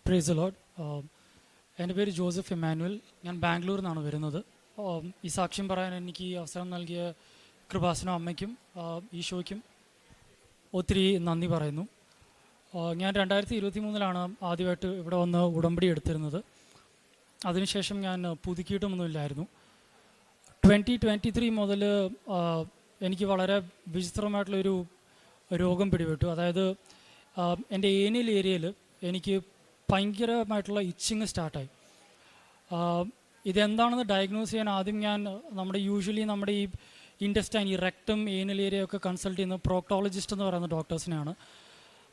Praise the Lord. എൻ്റെ പേര് Joseph Emmanuel. ഞാൻ ബാംഗ്ലൂരിൽ നിന്നാണ് വരുന്നത്. ഈ സാക്ഷ്യം പറയാൻ എനിക്ക് ഈ അവസരം നൽകിയ കൃപാസനം അമ്മയ്ക്കും ഈശോയ്ക്കും ഒത്തിരി നന്ദി പറയുന്നു. ഞാൻ 2023 ആദ്യമായിട്ട് ഇവിടെ വന്ന് ഉടമ്പടി എടുത്തിരുന്നത്. അതിനുശേഷം ഞാൻ പുതുക്കിയിട്ടുമൊന്നുമില്ലായിരുന്നു. 2023 മുതൽ എനിക്ക് വളരെ വിചിത്രമായിട്ടുള്ളൊരു രോഗം പിടിപെട്ടു. അതായത് എൻ്റെ ഏനിയൽ ഏരിയയിൽ എനിക്ക് ഭയങ്കരമായിട്ടുള്ള ഇച്ചിങ് സ്റ്റാർട്ടായി. ഇതെന്താണെന്ന് ഡയഗ്നോസ് ചെയ്യാൻ ആദ്യം ഞാൻ യൂഷ്വലി നമ്മുടെ ഈ ഇൻറ്റസ്റ്റൈൻ, ഈ റെക്ടം, ഏനിയൽ ഏരിയ ഒക്കെ കൺസൾട്ട് ചെയ്യുന്ന പ്രോക്ടോളജിസ്റ്റ് എന്ന് പറയുന്ന ഡോക്ടേഴ്സിനെയാണ്.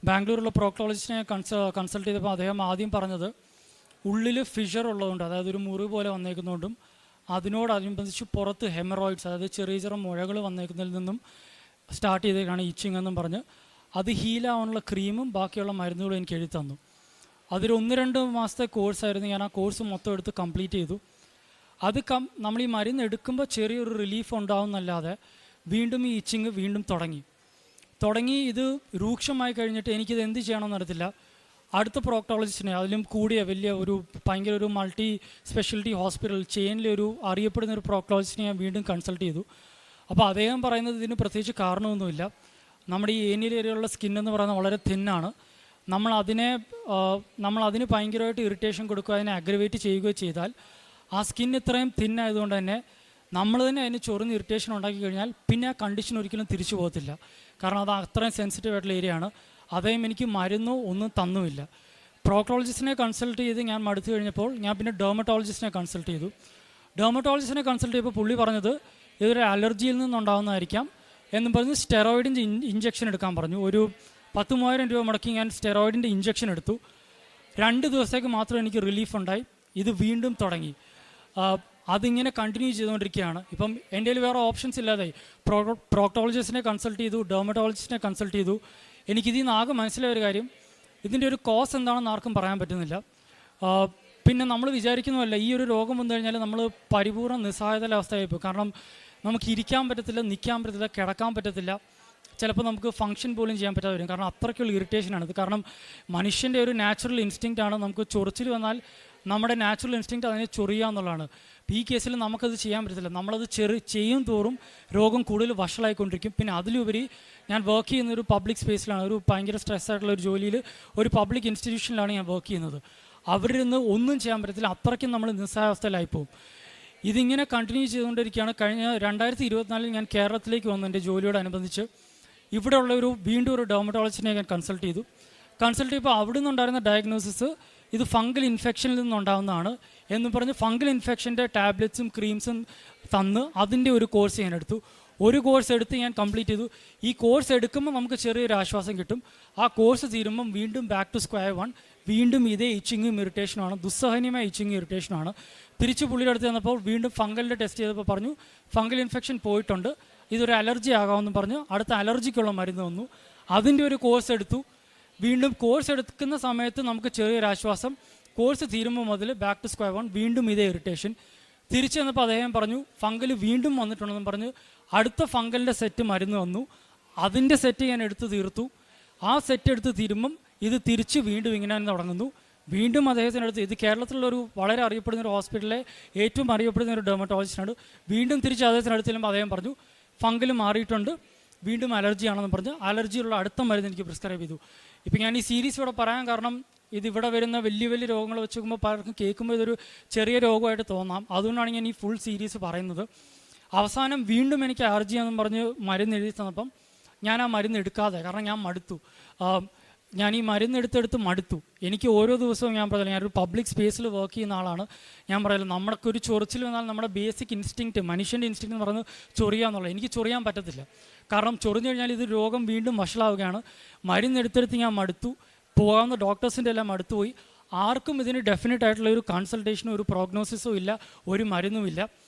ബാംഗ്ലൂരിലുള്ള പ്രോക്ടോളജിസ്റ്റിനെ കൺസൾട്ട് ചെയ്തപ്പോൾ അദ്ദേഹം ആദ്യം പറഞ്ഞത് ഉള്ളിൽ ഫിഷർ ഉള്ളതുകൊണ്ട്, അതായത് ഒരു മുറിവ് പോലെ വന്നേക്കുന്നതുകൊണ്ടും അതിനോടനുബന്ധിച്ച് പുറത്ത് ഹെമറോയിഡ്സ്, അതായത് ചെറിയ ചെറിയ മുഴകൾ വന്നേക്കുന്നതിൽ നിന്നും സ്റ്റാർട്ട് ചെയ്തേക്കാണ് ഇച്ചിങ് എന്നും പറഞ്ഞ് അത് ഹീലാവാനുള്ള ക്രീമും ബാക്കിയുള്ള മരുന്നുകളും എനിക്ക് എഴുതി തന്നു. അതൊരു 1-2 മാസത്തെ കോഴ്സായിരുന്നു. ഞാൻ ആ കോഴ്സ് മൊത്തം എടുത്ത് കംപ്ലീറ്റ് ചെയ്തു. അത് നമ്മൾ ഈ മരുന്ന് എടുക്കുമ്പോൾ ചെറിയൊരു റിലീഫ് ഉണ്ടാവുന്നല്ലാതെ വീണ്ടും ഈ ഇച്ചിങ് വീണ്ടും തുടങ്ങി. ഇത് രൂക്ഷമായി കഴിഞ്ഞിട്ട് എനിക്കിത് എന്ത് ചെയ്യണമെന്ന് അറിയത്തില്ല. അടുത്ത പ്രോക്ടോളജിസ്റ്റിനെ, അതിലും കൂടിയ വലിയ ഭയങ്കര ഒരു മൾട്ടി സ്പെഷ്യാലിറ്റി ഹോസ്പിറ്റൽ ചെയിനിലെ അറിയപ്പെടുന്ന ഒരു പ്രോക്ടോളജിസ്റ്റിനെ ഞാൻ വീണ്ടും കൺസൾട്ട് ചെയ്തു. അപ്പോൾ അദ്ദേഹം പറയുന്നത് ഇതിന് പ്രത്യേകിച്ച് കാരണമൊന്നുമില്ല. നമ്മുടെ ഈ ഏനിയൽ ഏരിയയിലുള്ള സ്കിന്നെന്ന് പറയുന്നത് വളരെ തിന്നാണ്. നമ്മളതിന് ഭയങ്കരമായിട്ട് ഇറിറ്റേഷൻ കൊടുക്കുക, അതിനെ അഗ്രവേറ്റ് ചെയ്യുകയോ ചെയ്താൽ ആ സ്കിൻ ഇത്രയും തിന്നായതുകൊണ്ട് തന്നെ നമ്മൾ തന്നെ അതിന് ചൊറിഞ്ഞ് ഇറിറ്റേഷൻ ഉണ്ടാക്കി കഴിഞ്ഞാൽ പിന്നെ ആ കണ്ടീഷൻ ഒരിക്കലും തിരിച്ചു പോകത്തില്ല. കാരണം അത് അത്രയും സെൻസിറ്റീവ് ആയിട്ടുള്ള ഏരിയയാണ്. അദ്ദേഹം എനിക്ക് മരുന്നോ ഒന്നും തന്നുമില്ല. പ്രോക്ടോളജിസ്റ്റിനെ കൺസൾട്ട് ചെയ്ത് ഞാൻ മടുത്തു കഴിഞ്ഞപ്പോൾ ഞാൻ പിന്നെ ഡെർമറ്റോളജിസ്റ്റിനെ കൺസൾട്ട് ചെയ്തു. ഡെർമറ്റോളജിസ്റ്റിനെ കൺസൾട്ട് ചെയ്തപ്പോൾ പുള്ളി പറഞ്ഞത് ഇതൊരു അലർജിയിൽ നിന്നുണ്ടാകുന്നതായിരിക്കാം എന്നും പറഞ്ഞ് സ്റ്റെറോയിഡിൻ്റെ ഇഞ്ചക്ഷൻ എടുക്കാൻ പറഞ്ഞു. ഒരു 10,000 രൂപ മുടക്കി ഞാൻ സ്റ്റെറോയിഡിൻ്റെ ഇഞ്ചക്ഷൻ എടുത്തു. 2 ദിവസത്തേക്ക് മാത്രം എനിക്ക് റിലീഫ് ഉണ്ടായി. ഇത് വീണ്ടും തുടങ്ങി. അതിങ്ങനെ കണ്ടിന്യൂ ചെയ്തുകൊണ്ടിരിക്കുകയാണ്. ഇപ്പം എൻ്റെ കയ്യിൽ വേറെ ഓപ്ഷൻസ് ഇല്ലാതായി. പ്രോക്ടോളജിസ്റ്റിനെ കൺസൾട്ട് ചെയ്തു, ഡെർമറ്റോളജിസ്റ്റിനെ കൺസൾട്ട് ചെയ്തു. എനിക്കിതിൽ നിന്ന് ആകെ മനസ്സിലായ ഒരു കാര്യം, ഇതിൻ്റെ ഒരു കോസ് എന്താണെന്ന് ആർക്കും പറയാൻ പറ്റുന്നില്ല. പിന്നെ നമ്മൾ വിചാരിക്കുന്നതല്ല, ഈ ഒരു രോഗം വന്നു കഴിഞ്ഞാൽ നമ്മൾ പരിപൂർണ്ണ നിസ്സഹായതയുടെ അവസ്ഥയായിപ്പോൾ. കാരണം നമുക്ക് ഇരിക്കാൻ പറ്റത്തില്ല, നിൽക്കാൻ പറ്റത്തില്ല, കിടക്കാൻ പറ്റത്തില്ല, ചിലപ്പോൾ നമുക്ക് ഫംഗ്ഷൻ പോലും ചെയ്യാൻ പറ്റാതെ വരും. കാരണം അത്രയ്ക്കുള്ള ഇറിറ്റേഷനാണ് ഇത്. കാരണം മനുഷ്യൻ്റെ ഒരു നാച്ചുറൽ ഇൻസ്റ്റിങ്ക്റ്റാണ്, നമുക്ക് ചൊറിച്ചിൽ വന്നാൽ നമ്മുടെ നാച്ചുറൽ ഇൻസ്റ്റിങ്ക്റ്റ് അതിനെ ചൊറിയുക എന്നുള്ളതാണ്. ഈ കേസിൽ നമുക്കത് ചെയ്യാൻ പറ്റത്തില്ല. നമ്മളത് ചെയ്യും തോറും രോഗം കൂടുതൽ വഷളായിക്കൊണ്ടിരിക്കും. പിന്നെ അതിലുപരി ഞാൻ വർക്ക് ചെയ്യുന്നൊരു പബ്ലിക് സ്പേസിലാണ്, ഒരു ഭയങ്കര സ്ട്രെസ്സായിട്ടുള്ള ഒരു ജോലിയിൽ ഒരു പബ്ലിക് ഇൻസ്റ്റിറ്റ്യൂഷനിലാണ് ഞാൻ വർക്ക് ചെയ്യുന്നത്. അവരിൽ നിന്ന് ഒന്നും ചെയ്യാൻ പറ്റത്തില്ല, അത്രയ്ക്കും നമ്മൾ നിസ്സഹായാവസ്ഥയിലായിപ്പോവും. ഇതിങ്ങനെ കണ്ടിന്യൂ ചെയ്തുകൊണ്ടിരിക്കുകയാണ്. കഴിഞ്ഞ 2024 ഞാൻ കേരളത്തിലേക്ക് വന്നു. എൻ്റെ ജോലിയോടനുബന്ധിച്ച് ഇവിടെയുള്ള വീണ്ടും ഒരു ഡെർമറ്റോളജിസ്റ്റിനെ ഞാൻ കൺസൾട്ട് ചെയ്തപ്പോൾ അവിടെ നിന്നുണ്ടായിരുന്ന ഡയഗ്നോസിസ് ഇത് ഫംഗൽ ഇൻഫെക്ഷനിൽ നിന്നുണ്ടാകുന്നതാണ് എന്ന് പറഞ്ഞ് ഫംഗൽ ഇൻഫെക്ഷൻ്റെ ടാബ്ലറ്റ്സും ക്രീംസും തന്ന് അതിൻ്റെ ഒരു കോഴ്സ് ഞാൻ എടുത്തു. ഒരു കോഴ്സ് എടുത്ത് ഞാൻ കംപ്ലീറ്റ് ചെയ്തു. ഈ കോഴ്സ് എടുക്കുമ്പോൾ നമുക്ക് ചെറിയൊരു ആശ്വാസം കിട്ടും. ആ കോഴ്സ് തീരുമ്പം വീണ്ടും ബാക്ക് ടു സ്ക്വയർ വൺ, വീണ്ടും ഇതേ ഇച്ചിങ്ങും ഇറിറ്റേഷനുമാണ്, ദുസ്സഹനീയമായ ഇച്ചിങ്ങും ഇറിറ്റേഷനാണ്. തിരിച്ച് പുള്ളിയുടെ അടുത്ത് ചെന്നപ്പോൾ വീണ്ടും ഫംഗലിൻ്റെ ടെസ്റ്റ് ചെയ്തപ്പോൾ പറഞ്ഞു ഫംഗൽ ഇൻഫെക്ഷൻ പോയിട്ടുണ്ട്, ഇതൊരു അലർജി ആകാമെന്ന് പറഞ്ഞു. അടുത്ത അലർജിക്കുള്ള മരുന്ന് വന്നു, അതിൻ്റെ ഒരു കോഴ്സ് എടുത്തു. വീണ്ടും കോഴ്സ് എടുക്കുന്ന സമയത്ത് നമുക്ക് ചെറിയൊരു ആശ്വാസം. കോഴ്സ് തീരുമ്പോൾ മുതൽ ബാക്ക് ടു സ്ക്വയർ വൺ, വീണ്ടും ഇതേ ഇറിറ്റേഷൻ. തിരിച്ചു വന്നപ്പോൾ അദ്ദേഹം പറഞ്ഞു ഫംഗൽ വീണ്ടും വന്നിട്ടുണ്ടെന്ന് പറഞ്ഞ് അടുത്ത ഫംഗലിൻ്റെ സെറ്റ് മരുന്ന് വന്നു. അതിൻ്റെ സെറ്റ് ഞാൻ എടുത്ത് തീർത്തു. ആ സെറ്റ് എടുത്ത് തീരുമ്പം ഇത് തിരിച്ച് വീണ്ടും ഇങ്ങനെ തുടങ്ങുന്നു. വീണ്ടും അദ്ദേഹത്തിനടുത്ത്, ഇത് കേരളത്തിലുള്ളൊരു വളരെ അറിയപ്പെടുന്ന ഒരു ഹോസ്പിറ്റലിലെ ഏറ്റവും അറിയപ്പെടുന്ന ഒരു ഡെർമറ്റോളജിസ്റ്റാണ്. വീണ്ടും തിരിച്ച് അദ്ദേഹത്തിനടുത്ത് ചെല്ലുമ്പോൾ അദ്ദേഹം പറഞ്ഞു ഫംഗൽ മാറിയിട്ടുണ്ട്, വീണ്ടും അലർജിയാണെന്ന് പറഞ്ഞ് അലർജിയുള്ള അടുത്ത മരുന്ന് എനിക്ക് പ്രിസ്ക്രൈബ് ചെയ്തു. ഇപ്പം ഞാൻ ഈ സീരീസ് ഇവിടെ പറയാൻ കാരണം ഇതിവിടെ വരുന്ന വലിയ വലിയ രോഗങ്ങൾ വെച്ച് നോക്കുമ്പോൾ പലർക്കും കേൾക്കുമ്പോൾ ഇതൊരു ചെറിയ രോഗമായിട്ട് തോന്നാം. അതുകൊണ്ടാണ് ഞാൻ ഈ ഫുൾ സീരീസ് പറയുന്നത്. അവസാനം വീണ്ടും എനിക്ക് അലർജിയാണെന്ന് പറഞ്ഞ് മരുന്ന് എഴുതി തന്നപ്പം ഞാൻ ആ മരുന്ന് എടുക്കാതെ, കാരണം ഞാൻ മടുത്തു. ഞാൻ ഈ മരുന്ന് എടുത്തെടുത്ത് മടുത്തു. എനിക്ക് ഓരോ ദിവസവും ഞാൻ പറഞ്ഞില്ല, ഞാനൊരു പബ്ലിക് സ്പേസിൽ വർക്ക് ചെയ്യുന്ന ആളാണ്. ഞാൻ പറയില്ല, നമ്മൾക്കൊരു ചൊറിച്ചിൽ വന്നാൽ നമ്മുടെ ബേസിക് ഇൻസ്റ്റിങ്ക്റ്റ്, മനുഷ്യൻ്റെ ഇൻസ്റ്റിങ്ക്റ്റ് എന്ന് പറയുന്നത് ചൊറിയാന്നുള്ളത്. എനിക്ക് ചൊറിയാൻ പറ്റത്തില്ല. കാരണം ചൊറിഞ്ഞു കഴിഞ്ഞാൽ ഇത് രോഗം വീണ്ടും വഷളാവുകയാണ്. മരുന്നെടുത്തെടുത്ത് ഞാൻ മടുത്തു. പോകാവുന്ന ഡോക്ടേഴ്സിൻ്റെ എല്ലാം മടുത്തുപോയി. ആർക്കും ഇതിന് ഡെഫിനറ്റ് ആയിട്ടുള്ള ഒരു കൺസൾട്ടേഷനോ ഒരു പ്രോഗ്നോസിസോ ഇല്ല, ഒരു മരുന്നുമില്ല.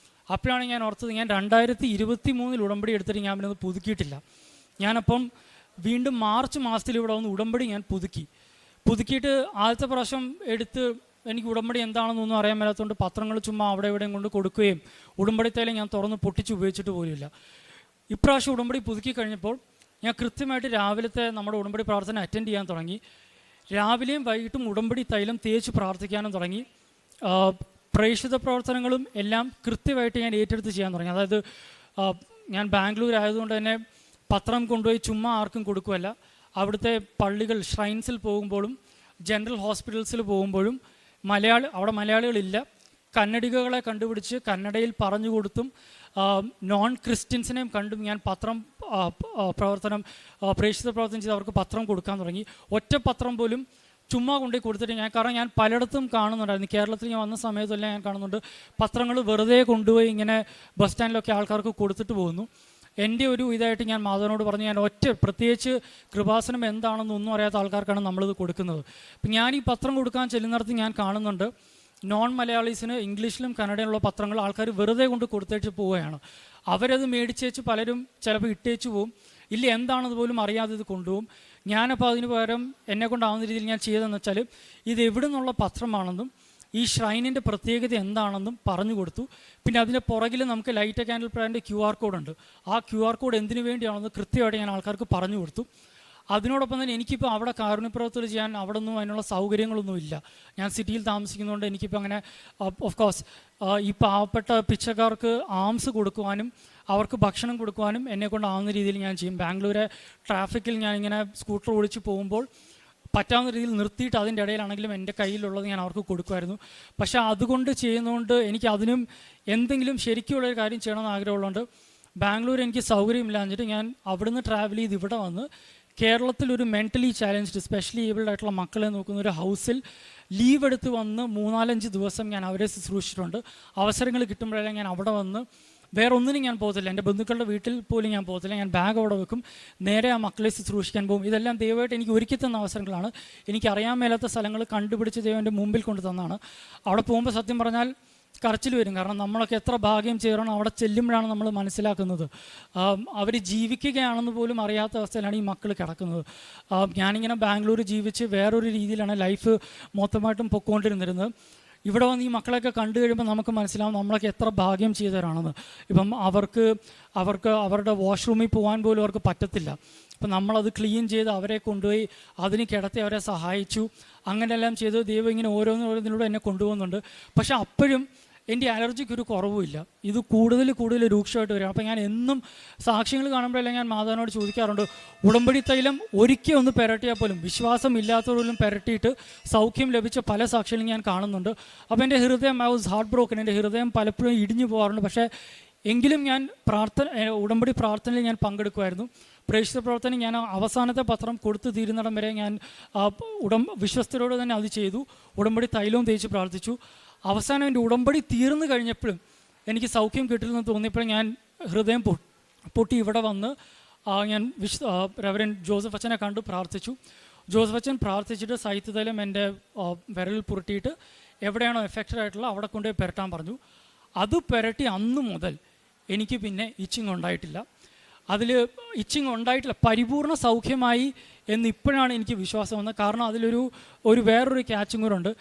അപ്പോഴാണ് ഞാൻ ഓർത്തത്, ഞാൻ 2023 ഉടമ്പടി എടുത്തിട്ട് ഞാൻ പിന്നെ അത് പുതുക്കിയിട്ടില്ല. ഞാനപ്പം വീണ്ടും മാർച്ച് മാസത്തിൽ ഇവിടെ വന്ന് ഉടമ്പടി ഞാൻ പുതുക്കിയിട്ട് ആദ്യത്തെ പ്രാവശ്യം എടുത്ത് എനിക്ക് ഉടമ്പടി എന്താണെന്നൊന്നും അറിയാൻ മേലാത്തതുകൊണ്ട് പത്രങ്ങൾ ചുമ്മാ അവിടെ ഇവിടെയും കൊണ്ട് കൊടുക്കുകയും ഉടമ്പടിത്തേലും ഞാൻ തുറന്ന് പൊട്ടിച്ച് ഉപയോഗിച്ചിട്ട് പോലുമില്ല. ഇപ്രാവശ്യം ഉടമ്പടി പുതുക്കി കഴിഞ്ഞപ്പോൾ ഞാൻ കൃത്യമായിട്ട് രാവിലത്തെ നമ്മുടെ ഉടമ്പടി പ്രാർത്ഥന അറ്റൻഡ് ചെയ്യാൻ തുടങ്ങി. രാവിലെയും വൈകിട്ടും ഉടമ്പടി തൈലം തേച്ച് പ്രാർത്ഥിക്കാനും തുടങ്ങി. പ്രേക്ഷിത പ്രവർത്തനങ്ങളും എല്ലാം കൃത്യമായിട്ട് ഞാൻ ഏറ്റെടുത്ത് ചെയ്യാൻ തുടങ്ങി. അതായത് ഞാൻ ബാംഗ്ലൂർ ആയതുകൊണ്ട് തന്നെ പത്രം കൊണ്ടുപോയി ചുമ്മാ ആർക്കും കൊടുക്കുമല്ല. അവിടുത്തെ പള്ളികൾ ഷ്രൈൻസിൽ പോകുമ്പോഴും ജനറൽ ഹോസ്പിറ്റൽസിൽ പോകുമ്പോഴും അവിടെ മലയാളികളില്ല, കന്നഡികളെ കണ്ടുപിടിച്ച് കന്നഡയിൽ പറഞ്ഞു കൊടുത്തും നോൺ ക്രിസ്ത്യൻസിനെയും കണ്ടും ഞാൻ പത്രം പ്രേക്ഷിത പ്രവർത്തനം ചെയ്ത് അവർക്ക് പത്രം കൊടുക്കാൻ തുടങ്ങി. ഒറ്റ പത്രം പോലും ചുമ്മാ കൊണ്ടുപോയി കൊടുത്തിട്ട് കാരണം ഞാൻ പലയിടത്തും കാണുന്നുണ്ടായിരുന്നു. കേരളത്തിൽ ഞാൻ വന്ന സമയത്തെല്ലാം ഞാൻ കാണുന്നുണ്ട് പത്രങ്ങൾ വെറുതെ കൊണ്ടുപോയി ഇങ്ങനെ ബസ് സ്റ്റാൻഡിലൊക്കെ ആൾക്കാർക്ക് കൊടുത്തിട്ട് പോകുന്നു. എൻ്റെ ഒരു ഇതായിട്ട് ഞാൻ മാധവനോട് പറഞ്ഞു, ഞാൻ പ്രത്യേകിച്ച് കൃപാസനം എന്താണെന്നൊന്നും അറിയാത്ത ആൾക്കാർക്കാണ് നമ്മളിത് കൊടുക്കുന്നത്. അപ്പം ഞാൻ ഈ പത്രം കൊടുക്കാൻ ചെല്ലുന്നിടത്ത് ഞാൻ കാണുന്നുണ്ട് നോൺ മലയാളീസിന് ഇംഗ്ലീഷിലും കന്നഡയിലുള്ള പത്രങ്ങൾ ആൾക്കാർ വെറുതെ കൊണ്ട് കൊടുത്തേച്ച് പോവുകയാണ്. അവരത് മേടിച്ചേച്ച് പലരും ചിലപ്പോൾ ഇട്ടേച്ച് പോവും, ഇല്ല എന്താണെന്ന് പോലും അറിയാതെ ഇത് കൊണ്ടുപോകും. ഞാനപ്പോൾ അതിന് പകരം എന്നെക്കൊണ്ടാവുന്ന രീതിയിൽ ഞാൻ ചെയ്തതെന്ന് വെച്ചാൽ ഇത് എവിടെ നിന്നുള്ള പത്രമാണെന്നും ഈ ഷ്രൈനിൻ്റെ പ്രത്യേകത എന്താണെന്നും പറഞ്ഞു കൊടുത്തു. പിന്നെ അതിൻ്റെ പുറകിൽ നമുക്ക് ലൈറ്റ് കാൻഡിൽ പ്രയറിൻ്റെ QR കോഡുണ്ട്. ആ QR കോഡ് എന്തിനു വേണ്ടിയാണെന്ന് കൃത്യമായിട്ട് ഞാൻ ആൾക്കാർക്ക് പറഞ്ഞു കൊടുത്തു. അതിനോടൊപ്പം തന്നെ എനിക്കിപ്പോൾ അവിടെ കാരുണ്യപ്രവർത്തനം ചെയ്യാൻ അവിടെ ഒന്നും അതിനുള്ള സൗകര്യങ്ങളൊന്നും ഇല്ല. ഞാൻ സിറ്റിയിൽ താമസിക്കുന്നതുകൊണ്ട് എനിക്കിപ്പോൾ അങ്ങനെ ഓഫ് കോഴ്സ് ഈ പാവപ്പെട്ട പിച്ചക്കാർക്ക് ആംസ് കൊടുക്കുവാനും അവർക്ക് ഭക്ഷണം കൊടുക്കുവാനും എന്നെക്കൊണ്ടാവുന്ന രീതിയിൽ ഞാൻ ചെയ്യും. ബാംഗ്ലൂരെ ട്രാഫിക്കിൽ ഞാനിങ്ങനെ സ്കൂട്ടർ ഓടിച്ച് പോകുമ്പോൾ പറ്റാവുന്ന രീതിയിൽ നിർത്തിയിട്ട് അതിൻ്റെ ഇടയിലാണെങ്കിലും എൻ്റെ കയ്യിലുള്ളത് ഞാൻ അവർക്ക് കൊടുക്കുമായിരുന്നു. പക്ഷേ അതുകൊണ്ട് ചെയ്യുന്നതുകൊണ്ട് എനിക്ക് അതിനും എന്തെങ്കിലും ശരിക്കുള്ളൊരു കാര്യം ചെയ്യണമെന്ന് ആഗ്രഹമുള്ളതുകൊണ്ട് ബാംഗ്ലൂർ എനിക്ക് സൗകര്യമില്ലാഞ്ഞിട്ട് ഞാൻ അവിടുന്ന് ട്രാവൽ ചെയ്ത് ഇവിടെ വന്ന് കേരളത്തിലൊരു മെൻ്റലി ചാലഞ്ച്ഡ് സ്പെഷ്യലി ഏബിൾഡ് ആയിട്ടുള്ള മക്കളെ നോക്കുന്ന ഒരു ഹൗസിൽ ലീവ് എടുത്ത് വന്ന് 3-4 ദിവസം ഞാൻ അവരെ ശുശ്രൂഷിച്ചിട്ടുണ്ട്. അവസരങ്ങൾ കിട്ടുമ്പോഴെല്ലാം ഞാൻ അവിടെ വന്ന് വേറെ ഒന്നിനും ഞാൻ പോകത്തില്ല, എൻ്റെ ബന്ധുക്കളുടെ വീട്ടിൽ പോലും ഞാൻ പോകത്തില്ല. ഞാൻ ബാഗ് അവിടെ വെക്കും, നേരെ ആ മക്കളെ ശുശ്രൂഷിക്കാൻ പോകും. ഇതെല്ലാം ദൈവമായിട്ട് എനിക്ക് ഒരുക്കി തന്ന അവസരങ്ങളാണ്. എനിക്കറിയാൻ മേലാത്ത സ്ഥലങ്ങൾ കണ്ടുപിടിച്ച് ദൈവം എൻ്റെ മുമ്പിൽ കൊണ്ട് തന്നാണ്. അവിടെ പോകുമ്പോൾ സത്യം പറഞ്ഞാൽ കരച്ചിൽ വരും. കാരണം നമ്മളൊക്കെ എത്ര ഭാഗ്യം ചെയ്യണം, അവിടെ ചെല്ലുമ്പോഴാണ് നമ്മൾ മനസ്സിലാക്കുന്നത് അവർ ജീവിക്കുകയാണെന്ന് പോലും അറിയാത്ത അവസ്ഥയിലാണ് ഈ മക്കൾ കിടക്കുന്നത്. ഞാനിങ്ങനെ ബാംഗ്ലൂർ ജീവിച്ച് വേറൊരു രീതിയിലാണ് ലൈഫ് മൊത്തമായിട്ടും പൊയ്ക്കൊണ്ടിരുന്നിരുന്നത്. ഇവിടെ വന്ന് ഈ മക്കളെയൊക്കെ കണ്ടു കഴിയുമ്പോൾ നമുക്ക് മനസ്സിലാവും നമ്മളൊക്കെ എത്ര ഭാഗ്യം ചെയ്തവരാണെന്ന്. ഇപ്പം അവർക്ക് അവരുടെ വാഷ്റൂമിൽ പോകാൻ പോലും അവർക്ക് പറ്റത്തില്ല. അപ്പം നമ്മളത് ക്ലീൻ ചെയ്ത് അവരെ കൊണ്ടുപോയി അതിന് കിടത്തി അവരെ സഹായിച്ചു. അങ്ങനെയെല്ലാം ചെയ്ത് ദൈവം ഇങ്ങനെ ഓരോന്നിലൂടെ എന്നെ കൊണ്ടുപോകുന്നുണ്ട്. പക്ഷെ അപ്പോഴും എൻ്റെ അലർജിക്ക് ഒരു കുറവുമില്ല. ഇത് കൂടുതൽ രൂക്ഷമായിട്ട് വരിക. അപ്പം ഞാൻ എന്നും സാക്ഷ്യങ്ങൾ കാണുമ്പോഴെല്ലാം ഞാൻ മാതാവിനോട് ചോദിക്കാറുണ്ട്, ഉടമ്പടി തൈലം ഒരിക്കൽ ഒന്ന് പുരട്ടിയാൽ പോലും വിശ്വാസം ഇല്ലാത്തവരും പുരട്ടിയിട്ട് സൗഖ്യം ലഭിച്ച പല സാക്ഷ്യങ്ങളും ഞാൻ കാണുന്നുണ്ട്. അപ്പോൾ എൻ്റെ ഹൃദയം ഹാർട്ട് ബ്രോക്കൻ, എൻ്റെ ഹൃദയം പലപ്പോഴും ഇടിഞ്ഞു പോകാറുണ്ട്. പക്ഷേ എങ്കിലും ഞാൻ ഉടമ്പടി പ്രാർത്ഥനയിൽ ഞാൻ പങ്കെടുക്കുമായിരുന്നു. പ്രേക്ഷിത പ്രവർത്തനം ഞാൻ അവസാനത്തെ പത്രം കൊടുത്തു തീരുന്നിടം വരെ ഞാൻ വിശ്വസ്തരോട് തന്നെ അത് ചെയ്തു. ഉടമ്പടി തൈലവും തേച്ച് പ്രാർത്ഥിച്ചു. അവസാനം എൻ്റെ ഉടമ്പടി തീർന്നു കഴിഞ്ഞപ്പോഴും എനിക്ക് സൗഖ്യം കിട്ടില്ലെന്ന് തോന്നിയപ്പോഴും ഞാൻ ഹൃദയം പൊട്ടി ഇവിടെ വന്ന് ഞാൻ റവറൻഡ് ജോസഫ് അച്ഛനെ കണ്ടു പ്രാർത്ഥിച്ചു. ജോസഫ് അച്ഛൻ പ്രാർത്ഥിച്ചിട്ട് സാഹിത്യതൈലം എൻ്റെ വിരലിൽ പുരട്ടിയിട്ട് എവിടെയാണോ എഫക്റ്റഡ് ആയിട്ടുള്ള അവിടെ കൊണ്ടുപോയി പുരട്ടാൻ പറഞ്ഞു. അത് പുരട്ടി അന്ന് മുതൽ എനിക്ക് പിന്നെ ഇച്ചിങ് ഉണ്ടായിട്ടില്ല. അതിൽ ഇച്ചിങ് ഉണ്ടായിട്ടില്ല, പരിപൂർണ്ണ സൗഖ്യമായി എന്ന് ഇപ്പോഴാണ് എനിക്ക് വിശ്വാസം വന്നത്. കാരണം അതിലൊരു വേറൊരു ക്യാച്ചും കൂടെ ഉണ്ട്.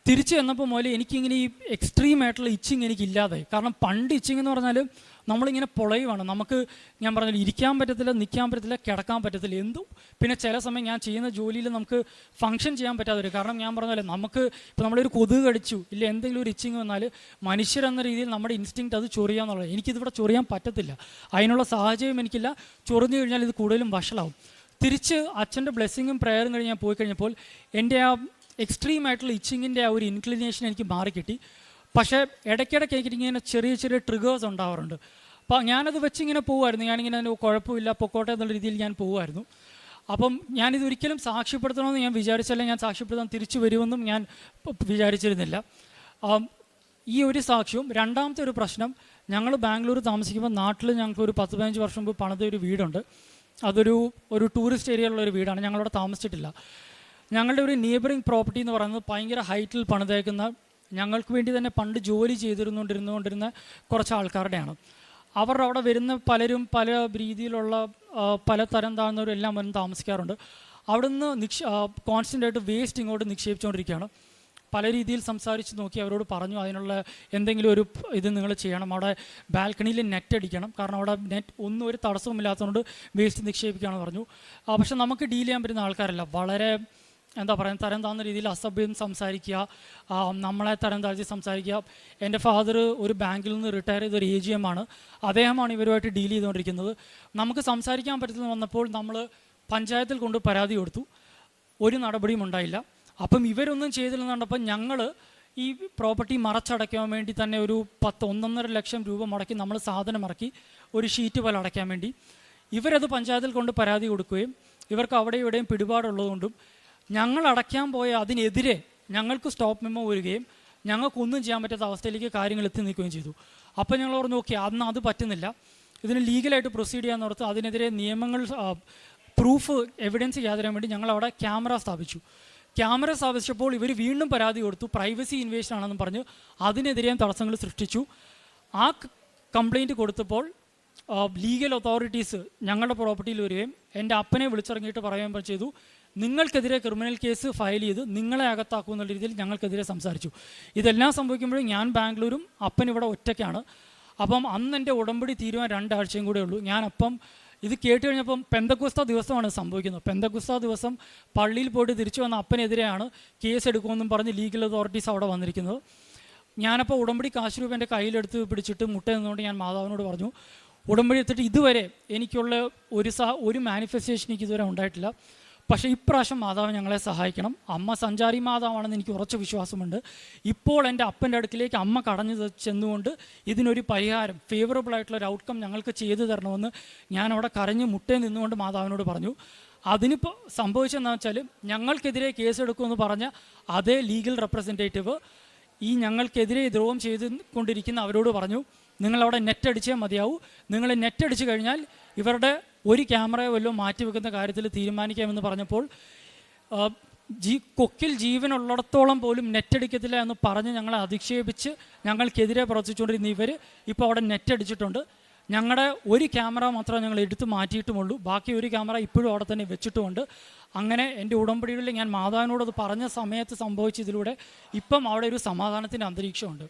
തിരിച്ചു വന്നപ്പോൾ മുതൽ എനിക്കിങ്ങനെ ഈ എക്സ്ട്രീമായിട്ടുള്ള ഇച്ചിങ് എനിക്കില്ലാതായി. കാരണം പണ്ട് ഇച്ചിങ് എന്ന് പറഞ്ഞാൽ നമ്മളിങ്ങനെ പൊളയുവാണ്, നമുക്ക് ഞാൻ പറഞ്ഞാൽ ഇരിക്കാൻ പറ്റത്തില്ല, നിൽക്കാൻ പറ്റത്തില്ല, കിടക്കാൻ പറ്റത്തില്ല, എന്തും. പിന്നെ ചില സമയം ഞാൻ ചെയ്യുന്ന ജോലിയിൽ നമുക്ക് ഫങ്ഷൻ ചെയ്യാൻ പറ്റാതെ വരും. കാരണം ഞാൻ പറഞ്ഞാൽ നമുക്ക് ഇപ്പോൾ നമ്മളൊരു കൊതുക് കടിച്ചു ഇല്ല എന്തെങ്കിലും ഒരു ഇച്ചിങ് വന്നാൽ മനുഷ്യരെന്ന രീതിയിൽ നമ്മുടെ ഇൻസ്റ്റിങ്ക്റ്റ് അത് ചൊറിയാന്നുള്ളത്. എനിക്കിതിവിടെ ചൊറിയാൻ പറ്റത്തില്ല, അതിനുള്ള സാഹചര്യം എനിക്കില്ല. ചൊറിഞ്ഞു കഴിഞ്ഞാൽ ഇത് കൂടുതലും വഷളാവും. തിരിച്ച് അച്ഛൻ്റെ ബ്ലെസ്സിങ്ങും പ്രയറും കഴിഞ്ഞ് ഞാൻ പോയി കഴിഞ്ഞപ്പോൾ എൻ്റെ ആ എക്സ്ട്രീമായിട്ടുള്ള ഇച്ചിങ്ങിൻ്റെ ആ ഒരു ഇൻക്ലിനേഷൻ എനിക്ക് മാറിക്കിട്ടി. പക്ഷേ ഇടയ്ക്കിടയ്ക്ക് എനിക്കിങ്ങനെ ചെറിയ ട്രിഗേഴ്സ് ഉണ്ടാവാറുണ്ട്. അപ്പോൾ ഞാനത് വെച്ചിങ്ങനെ പോകുമായിരുന്നു. ഞാനിങ്ങനെ കുഴപ്പമില്ല പൊക്കോട്ടെ എന്നുള്ള രീതിയിൽ ഞാൻ പോകുമായിരുന്നു. അപ്പം ഞാനിതൊരിക്കലും സാക്ഷ്യപ്പെടുത്തണമെന്ന് ഞാൻ വിചാരിച്ചല്ല, ഞാൻ സാക്ഷ്യപ്പെടുത്താൻ തിരിച്ചു വരുമെന്നും ഞാൻ വിചാരിച്ചിരുന്നില്ല. ഈ ഒരു സാക്ഷ്യവും രണ്ടാമത്തെ ഒരു പ്രശ്നം, ഞങ്ങൾ ബാംഗ്ലൂർ താമസിക്കുമ്പോൾ നാട്ടിൽ ഞങ്ങൾക്ക് ഒരു 10-15 വർഷം മുമ്പ് പണിത ഒരു വീടുണ്ട്. അതൊരു ടൂറിസ്റ്റ് ഏരിയയിലുള്ള ഒരു വീടാണ്, ഞങ്ങളവിടെ താമസിച്ചിട്ടില്ല. ഞങ്ങളുടെ ഒരു നെയ്ബറിങ് പ്രോപ്പർട്ടി എന്ന് പറയുന്നത് ഭയങ്കര ഹൈറ്റിൽ പണിതേക്കുന്ന, ഞങ്ങൾക്ക് വേണ്ടി തന്നെ പണ്ട് ജോലി ചെയ്തിരുന്നുകൊണ്ടിരുന്ന കുറച്ച് ആൾക്കാരുടെയാണ്. അവർ അവിടെ വരുന്ന പലരും പല രീതിയിലുള്ള പല തരം താഴ്ന്നവരും എല്ലാം വന്ന് താമസിക്കാറുണ്ട്. അവിടുന്ന് കോൺസ്റ്റൻ്റായിട്ട് വേസ്റ്റ് ഇങ്ങോട്ട് നിക്ഷേപിച്ചുകൊണ്ടിരിക്കുകയാണ്. പല രീതിയിൽ സംസാരിച്ച് നോക്കി അവരോട് പറഞ്ഞു അതിനുള്ള എന്തെങ്കിലും ഒരു ഇത് നിങ്ങൾ ചെയ്യണം, അവിടെ ബാൽക്കണിയിൽ നെറ്റ് അടിക്കണം, കാരണം അവിടെ ഒന്നും ഒരു തടസ്സവുമില്ലാത്തതുകൊണ്ട് വേസ്റ്റ് നിക്ഷേപിക്കുകയാണെന്ന് പറഞ്ഞു. പക്ഷെ നമുക്ക് ഡീൽ ചെയ്യാൻ പറ്റുന്ന ആൾക്കാരല്ല, വളരെ എന്താ പറയുക, തരം താഴ്ന്ന രീതിയിൽ അസഭ്യം സംസാരിക്കുക, നമ്മളെ തരം താഴ്ത്തി സംസാരിക്കുക. എൻ്റെ ഫാദർ ഒരു ബാങ്കിൽ നിന്ന് റിട്ടയർ ചെയ്ത ഒരു AGM ആണ്. അദ്ദേഹമാണ് ഇവരുമായിട്ട് ഡീൽ ചെയ്തുകൊണ്ടിരിക്കുന്നത്. നമുക്ക് സംസാരിക്കാൻ പറ്റുന്ന വന്നപ്പോൾ നമ്മൾ പഞ്ചായത്തിൽ കൊണ്ട് പരാതി കൊടുത്തു, ഒരു നടപടിയും ഉണ്ടായില്ല. അപ്പം ഇവരൊന്നും ചെയ്തില്ലെന്ന് കണ്ടപ്പോൾ ഞങ്ങൾ ഈ പ്രോപ്പർട്ടി മറച്ചടയ്ക്കാൻ വേണ്ടി തന്നെ ഒരു 1.5 ലക്ഷം രൂപ മുടക്കി നമ്മൾ സാധനം ഇറക്കി ഒരു ഷീറ്റ് പോലെ അടയ്ക്കാൻ വേണ്ടി. ഇവരത് പഞ്ചായത്തിൽ കൊണ്ട് പരാതി കൊടുക്കുകയും ഇവർക്ക് അവിടെ ഇവിടെയും പിടിപാടുള്ളതുകൊണ്ടും ഞങ്ങൾ അടയ്ക്കാൻ പോയ അതിനെതിരെ ഞങ്ങൾക്ക് സ്റ്റോപ്പ് മെമ്മോ വരികയും ഞങ്ങൾക്കൊന്നും ചെയ്യാൻ പറ്റാത്ത അവസ്ഥയിലേക്ക് കാര്യങ്ങൾ എത്തി നിൽക്കുകയും ചെയ്തു. അപ്പോൾ ഞങ്ങൾ പറഞ്ഞു, ഓക്കെ, അന്ന് അത് പറ്റുന്നില്ല, ഇതിന് ലീഗലായിട്ട് പ്രൊസീഡ് ചെയ്യാൻ ഓർത്ത് അതിനെതിരെ നിയമങ്ങൾ പ്രൂഫ് എവിഡൻസ് ചെയ്യാതിരാൻ വേണ്ടി ഞങ്ങൾ അവിടെ ക്യാമറ സ്ഥാപിച്ചപ്പോൾ ഇവർ വീണ്ടും പരാതി കൊടുത്തു, പ്രൈവസി ഇൻവേഷൻ ആണെന്ന് പറഞ്ഞ് അതിനെതിരെയും തടസ്സങ്ങൾ സൃഷ്ടിച്ചു. ആ കംപ്ലയിൻറ്റ് കൊടുത്തപ്പോൾ ലീഗൽ അതോറിറ്റീസ് ഞങ്ങളുടെ പ്രോപ്പർട്ടിയിൽ വരികയും എൻ്റെ അപ്പനെ വിളിച്ചിറങ്ങിയിട്ട് പറയുമ്പോൾ ചെയ്തു, നിങ്ങൾക്കെതിരെ ക്രിമിനൽ കേസ് ഫയൽ ചെയ്ത് നിങ്ങളെ അകത്താക്കും എന്നുള്ള രീതിയിൽ ഞങ്ങൾക്കെതിരെ സംസാരിച്ചു. ഇതെല്ലാം സംഭവിക്കുമ്പോഴും ഞാൻ ബാംഗ്ലൂരും അപ്പൻ ഇവിടെ ഒറ്റയ്ക്കാണ്. അപ്പം അന്ന് എൻ്റെ ഉടമ്പടി തീരുവാൻ 2 ആഴ്ചയും കൂടെ ഉള്ളൂ. ഞാനപ്പം ഇത് കേട്ട് കഴിഞ്ഞപ്പം പെന്തക്കുസ്ത ദിവസമാണ് സംഭവിക്കുന്നത്. പെന്തക്കുസ്ത ദിവസം പള്ളിയിൽ പോയിട്ട് തിരിച്ചു വന്ന അപ്പനെതിരെയാണ് കേസ് എടുക്കുമെന്നും പറഞ്ഞ് ലീഗൽ അതോറിറ്റീസ് അവിടെ വന്നിരിക്കുന്നത്. ഞാനപ്പോൾ ഉടമ്പടി കാശ് രൂപ എൻ്റെ കയ്യിലെടുത്ത് പിടിച്ചിട്ട് മുട്ട നിന്നുകൊണ്ട് ഞാൻ മാതാവിനോട് പറഞ്ഞു, ഉടമ്പടി എടുത്തിട്ട് ഇതുവരെ എനിക്കുള്ള ഒരു മാനിഫെസ്റ്റേഷൻ എനിക്ക് ഇതുവരെ ഉണ്ടായിട്ടില്ല, പക്ഷേ ഇപ്രാവശ്യം മാതാവ് ഞങ്ങളെ സഹായിക്കണം. അമ്മ സഞ്ചാരി മാതാവാണെന്ന് എനിക്ക് ഉറച്ച വിശ്വാസമുണ്ട്. ഇപ്പോൾ എൻ്റെ അപ്പൻ്റെ അടുക്കിലേക്ക് അമ്മ കടഞ്ഞു ചെന്നുകൊണ്ട് ഇതിനൊരു പരിഹാരം, ഫേവറബിൾ ആയിട്ടുള്ളൊരു ഔട്ട്കം ഞങ്ങൾക്ക് ചെയ്തു തരണമെന്ന് ഞാൻ അവിടെ കരഞ്ഞ് മുട്ടേ നിന്നുകൊണ്ട് മാതാവിനോട് പറഞ്ഞു. അതിനിപ്പോൾ സംഭവിച്ചതെന്ന് വെച്ചാൽ ഞങ്ങൾക്കെതിരെ കേസെടുക്കുമെന്ന് പറഞ്ഞ അതേ ലീഗൽ റെപ്രസെൻറ്റേറ്റീവ് ഈ ഞങ്ങൾക്കെതിരെ ദ്രോഹം ചെയ്തുകൊണ്ടിരിക്കുന്ന അവരോട് പറഞ്ഞു, നിങ്ങളവിടെ നെറ്റ് അടിച്ചേ മതിയാവൂ, നിങ്ങൾ നെറ്റ് അടിച്ചു കഴിഞ്ഞാൽ ഇവരുടെ ഒരു ക്യാമറയോ വല്ലതും മാറ്റിവെക്കുന്ന കാര്യത്തിൽ തീരുമാനിക്കാമെന്ന് പറഞ്ഞപ്പോൾ കൊക്കിൽ ജീവനുള്ളിടത്തോളം പോലും നെറ്റ് അടിക്കത്തില്ല എന്ന് പറഞ്ഞ് ഞങ്ങളെ അധിക്ഷേപിച്ച് ഞങ്ങൾക്കെതിരെ പ്രവർത്തിച്ചുകൊണ്ടിരുന്ന ഇവർ ഇപ്പോൾ അവിടെ നെറ്റ് അടിച്ചിട്ടുണ്ട്. ഞങ്ങളുടെ ഒരു ക്യാമറ മാത്രമേ ഞങ്ങൾ എടുത്ത് മാറ്റിയിട്ടുമുള്ളൂ, ബാക്കി ഒരു ക്യാമറ ഇപ്പോഴും അവിടെ തന്നെ വെച്ചിട്ടുമുണ്ട്. അങ്ങനെ എൻ്റെ ഉടമ്പടികളിൽ ഞാൻ മാതാവിനോട് അത് പറഞ്ഞ സമയത്ത് സംഭവിച്ചതിലൂടെ ഇപ്പം അവിടെ ഒരു സമാധാനത്തിൻ്റെ അന്തരീക്ഷമുണ്ട്.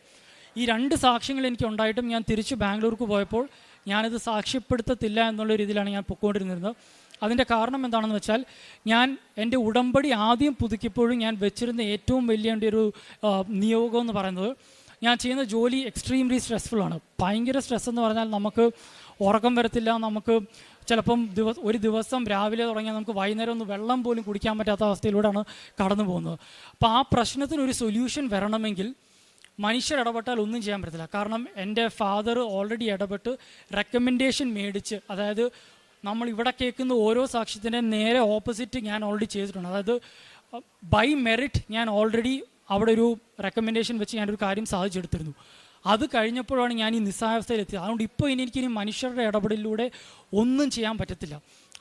ഈ 2 സാക്ഷ്യങ്ങൾ എനിക്ക് ഉണ്ടായിട്ടും ഞാൻ തിരിച്ച് ബാംഗ്ലൂർക്ക് പോയപ്പോൾ ഞാനിത് സാക്ഷ്യപ്പെടുത്തത്തില്ല എന്നുള്ള രീതിയിലാണ് ഞാൻ പൊയ്ക്കൊണ്ടിരുന്നത്. അതിൻ്റെ കാരണം എന്താണെന്ന് വെച്ചാൽ, ഞാൻ എൻ്റെ ഉടമ്പടി ആദ്യം പുതുക്കിയപ്പോഴും ഞാൻ വെച്ചിരുന്ന ഏറ്റവും വലിയ എൻ്റെ ഒരു നിയോഗം എന്ന് പറയുന്നത്, ഞാൻ ചെയ്യുന്ന ജോലി എക്സ്ട്രീംലി സ്ട്രെസ്ഫുള്ളാണ്. ഭയങ്കര സ്ട്രെസ് എന്ന് പറഞ്ഞാൽ നമുക്ക് ഉറക്കം വരത്തില്ല, നമുക്ക് ചിലപ്പം ഒരു ദിവസം രാവിലെ തുടങ്ങിയാൽ നമുക്ക് വൈകുന്നേരം ഒന്ന് വെള്ളം പോലും കുടിക്കാൻ പറ്റാത്ത അവസ്ഥയിലൂടെയാണ് കടന്നു പോകുന്നത്. അപ്പോൾ ആ പ്രശ്നത്തിനൊരു സൊല്യൂഷൻ വരണമെങ്കിൽ മനുഷ്യർ ഇടപെട്ടാൽ ഒന്നും ചെയ്യാൻ പറ്റത്തില്ല. കാരണം എൻ്റെ ഫാദർ ഓൾറെഡി ഇടപെട്ട് റെക്കമെൻഡേഷൻ മേടിച്ച്, അതായത് നമ്മൾ ഇവിടെ കേൾക്കുന്ന ഓരോ സാക്ഷ്യത്തിൻ്റെ നേരെ ഓപ്പോസിറ്റ് ഞാൻ ഓൾറെഡി ചെയ്തിട്ടുണ്ട്. അതായത് ബൈ മെറിറ്റ് ഞാൻ ഓൾറെഡി അവിടെ ഒരു റെക്കമെൻഡേഷൻ വെച്ച് ഞാനൊരു കാര്യം സാധിച്ചെടുത്തിരുന്നു. അത് കഴിഞ്ഞപ്പോഴാണ് ഞാൻ ഈ നിസ്സായാവസ്ഥയിലെത്തിയത്. അതുകൊണ്ട് ഇപ്പോൾ എനിക്കിനി മനുഷ്യരുടെ ഇടപെടലിലൂടെ ഒന്നും ചെയ്യാൻ പറ്റത്തില്ല.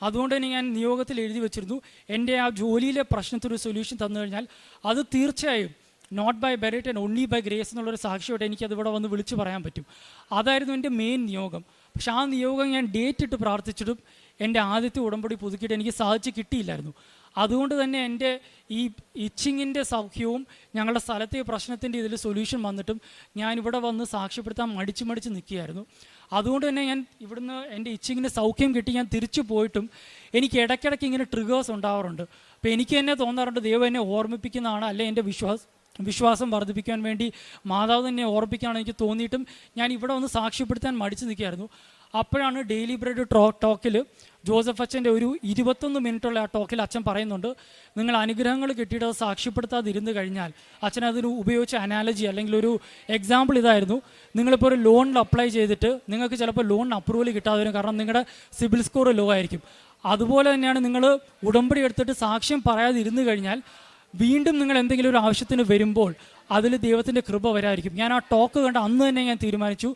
അതുകൊണ്ട് തന്നെ ഞാൻ നിയോഗത്തിൽ എഴുതി വെച്ചിരുന്നു, എൻ്റെ ആ ജോലിയിലെ പ്രശ്നത്തിനൊരു സൊല്യൂഷൻ തന്നു കഴിഞ്ഞാൽ അത് തീർച്ചയായും not by merit and only by grace എന്നുള്ളൊരു സാക്ഷിയോടെ എനിക്കതിവിടെ വന്ന് വിളിച്ച് പറയാൻ പറ്റും. അതായിരുന്നു എൻ്റെ മെയിൻ നിയോഗം. പക്ഷെ ആ നിയോഗം ഞാൻ ഡേറ്റ് ഇട്ട് പ്രാർത്ഥിച്ചിട്ടും എൻ്റെ ആദ്യത്തെ ഉടമ്പടി പുതുക്കിയിട്ട് എനിക്ക് സാധിച്ച് കിട്ടിയില്ലായിരുന്നു. അതുകൊണ്ട് തന്നെ എൻ്റെ ഈ ഇച്ചിങ്ങിൻ്റെ സൗഖ്യവും ഞങ്ങളുടെ സ്ഥലത്തെ പ്രശ്നത്തിൻ്റെ ഇതിൽ സൊല്യൂഷൻ വന്നിട്ടും ഞാനിവിടെ വന്ന് സാക്ഷ്യപ്പെടുത്താൻ മടിച്ച് നിൽക്കുകയായിരുന്നു. അതുകൊണ്ട് തന്നെ ഞാൻ ഇവിടുന്ന് എൻ്റെ ഇച്ചിങ്ങിൻ്റെ സൗഖ്യം കിട്ടി ഞാൻ തിരിച്ചു പോയിട്ടും എനിക്ക് ഇടയ്ക്കിടയ്ക്ക് ഇങ്ങനെ ട്രിഗേഴ്സ് ഉണ്ടാവാറുണ്ട്. അപ്പോൾ എനിക്ക് തന്നെ തോന്നാറുണ്ട് ദൈവം എന്നെ ഓർമ്മിപ്പിക്കുന്നതാണ്, അല്ലെ എൻ്റെ വിശ്വാസം വർദ്ധിപ്പിക്കാൻ വേണ്ടി മാതാവ് തന്നെ ഓർപ്പിക്കുകയാണ് എനിക്ക് തോന്നിയിട്ടും ഞാൻ ഇവിടെ വന്ന് സാക്ഷ്യപ്പെടുത്താൻ മടിച്ച് നിൽക്കുകയായിരുന്നു. അപ്പോഴാണ് ഡെയിലി ബ്രെഡ് ടോക്കിൽ ജോസഫ് അച്ഛൻ്റെ ഒരു 21 മിനിറ്റുള്ള ആ ടോക്കിൽ അച്ഛൻ പറയുന്നുണ്ട്, നിങ്ങൾ അനുഗ്രഹങ്ങൾ കിട്ടിയിട്ട് അത് സാക്ഷ്യപ്പെടുത്താതിരുന്ന് കഴിഞ്ഞാൽ, അച്ഛൻ അതിന് ഉപയോഗിച്ച അനാലജി അല്ലെങ്കിൽ ഒരു എക്സാമ്പിൾ ഇതായിരുന്നു, നിങ്ങളിപ്പോൾ ഒരു ലോണിൽ അപ്ലൈ ചെയ്തിട്ട് നിങ്ങൾക്ക് ചിലപ്പോൾ ലോണിന് അപ്രൂവൽ കിട്ടാതെ വരും, കാരണം നിങ്ങളുടെ സിബിൽ സ്കോർ ലോ ആയിരിക്കും. അതുപോലെ തന്നെയാണ് നിങ്ങൾ ഉടമ്പടി എടുത്തിട്ട് സാക്ഷ്യം പറയാതിരുന്ന് കഴിഞ്ഞാൽ വീണ്ടും നിങ്ങൾ എന്തെങ്കിലും ഒരു ആവശ്യത്തിന് വരുമ്പോൾ അതിൽ ദൈവത്തിൻ്റെ കൃപ വരായിരിക്കും. ഞാൻ ആ ടോക്ക് കണ്ട് അന്ന് തന്നെ ഞാൻ തീരുമാനിച്ചു,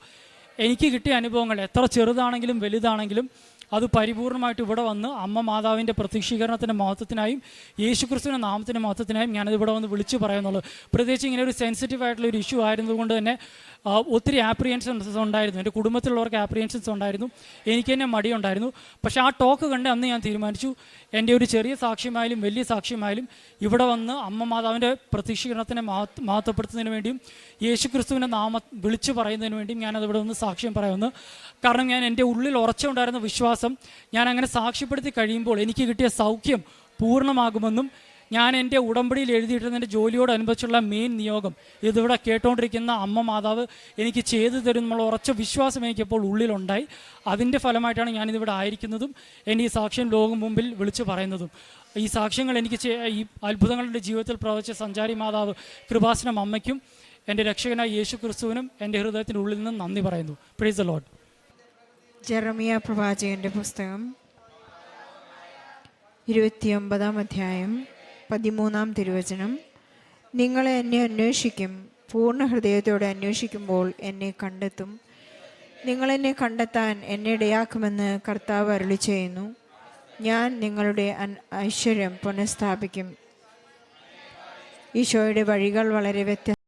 എനിക്ക് കിട്ടിയ അനുഭവങ്ങൾ എത്ര ചെറുതാണെങ്കിലും വലുതാണെങ്കിലും അത് പരിപൂർണമായിട്ട് ഇവിടെ വന്ന് അമ്മ മാതാവിൻ്റെ പ്രത്യക്ഷീകരണത്തിൻ്റെ മഹത്വത്തിനായും യേശുക്രിസ്തുവിൻ്റെ നാമത്തിൻ്റെ മഹത്വത്തിനായും ഞാനത് ഇവിടെ വന്ന് വിളിച്ചു പറയുന്നുള്ളൂ. പ്രത്യേകിച്ച് ഇങ്ങനെ ഒരു സെൻസിറ്റീവ് ആയിട്ടുള്ള ഒരു ഇഷ്യൂ ആയിരുന്നതുകൊണ്ട് തന്നെ ഒത്തിരി ആപ്രിയൻഷൻസ് ഉണ്ടായിരുന്നു. എൻ്റെ കുടുംബത്തിലുള്ളവർക്ക് ആപ്രിയൻഷൻസ് ഉണ്ടായിരുന്നു, എനിക്ക് തന്നെ മടിയുണ്ടായിരുന്നു. പക്ഷേ ആ ടോക്ക് കണ്ട് അന്ന് ഞാൻ തീരുമാനിച്ചു, എൻ്റെ ഒരു ചെറിയ സാക്ഷ്യമായാലും വലിയ സാക്ഷ്യമായാലും ഇവിടെ വന്ന് അമ്മ മാതാവിൻ്റെ പ്രത്യക്ഷീകരണത്തിനെ മഹത്വപ്പെടുത്തുന്നതിന് വേണ്ടിയും യേശുക്രിസ്തുവിൻ്റെ നാമം വിളിച്ചു പറയുന്നതിന് വേണ്ടിയും ഞാനത് ഇവിടെ വന്ന് സാക്ഷ്യം പറയുന്നു. കാരണം ഞാൻ എൻ്റെ ഉള്ളിൽ ഉറച്ചുണ്ടായിരുന്ന വിശ്വാസം ഞാൻ അങ്ങനെ സാക്ഷ്യപ്പെടുത്തി കഴിയുമ്പോൾ എനിക്ക് കിട്ടിയ സൗഖ്യം പൂർണ്ണമാകുമെന്നും ഞാൻ എൻ്റെ ഉടമ്പടിയിൽ എഴുതിയിട്ടിരുന്ന എൻ്റെ ജോലിയോടനുബന്ധിച്ചുള്ള മെയിൻ നിയോഗം ഇതിവിടെ കേട്ടുകൊണ്ടിരിക്കുന്ന അമ്മ മാതാവ് എനിക്ക് ചെയ്തു തരുന്നുള്ള ഉറച്ച വിശ്വാസം എനിക്കിപ്പോൾ ഉള്ളിലുണ്ടായി. അതിൻ്റെ ഫലമായിട്ടാണ് ഞാനിതിവിടെ ആയിരിക്കുന്നതും എൻ്റെ ഈ സാക്ഷ്യം ലോകം മുമ്പിൽ വിളിച്ചു പറയുന്നതും. ഈ സാക്ഷ്യങ്ങൾ എനിക്ക് ഈ അത്ഭുതങ്ങളുടെ ജീവിതത്തിൽ പ്രവർത്തിച്ച സഞ്ചാരി മാതാവ് കൃപാസനം അമ്മയ്ക്കും എൻ്റെ രക്ഷകനായ യേശു ക്രിസ്തുവിനും എൻ്റെ ഹൃദയത്തിൻ്റെ ഉള്ളിൽ നിന്ന് നന്ദി പറയുന്നു. Praise the Lord. ജെറമിയ പ്രവാചകന്റെ പുസ്തകം 29 അധ്യായം 13 തിരുവചനം. നിങ്ങൾ എന്നെ അന്വേഷിക്കും, പൂർണ്ണ ഹൃദയത്തോടെ അന്വേഷിക്കുമ്പോൾ എന്നെ കണ്ടെത്തും. നിങ്ങളെന്നെ കണ്ടെത്താൻ എന്നെ ഇടയാക്കുമെന്ന് കർത്താവ് അരുളി ചെയ്യുന്നു. ഞാൻ നിങ്ങളുടെ ഐശ്വര്യം പുനഃസ്ഥാപിക്കും. ഈശോയുടെ വഴികൾ വളരെ